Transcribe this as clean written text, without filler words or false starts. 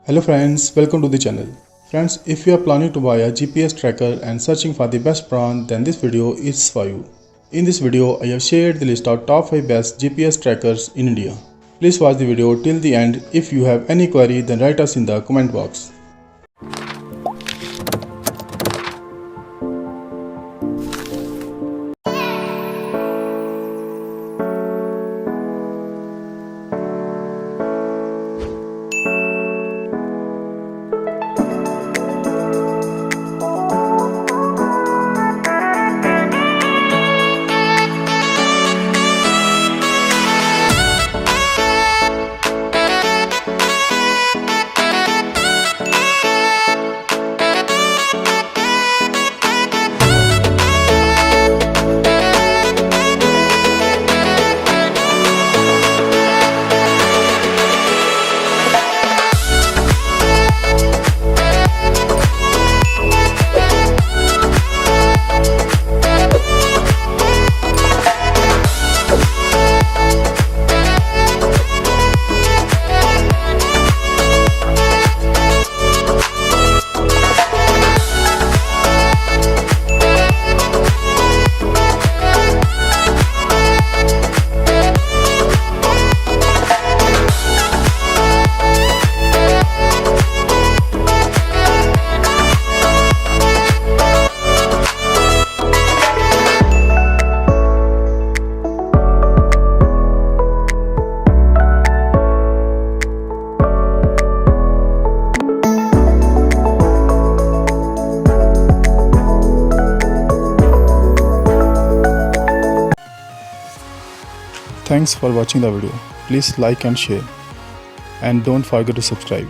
Hello friends, welcome to the channel. Friends, if you are planning to buy a GPS tracker and searching for the best brand, then this video is for you. In this video, I have shared the list of top 5 best GPS trackers in India. Please watch the video till the end. If you have any query, then write us in the comment box. Thanks for watching the video. Please like and share. And don't forget to subscribe.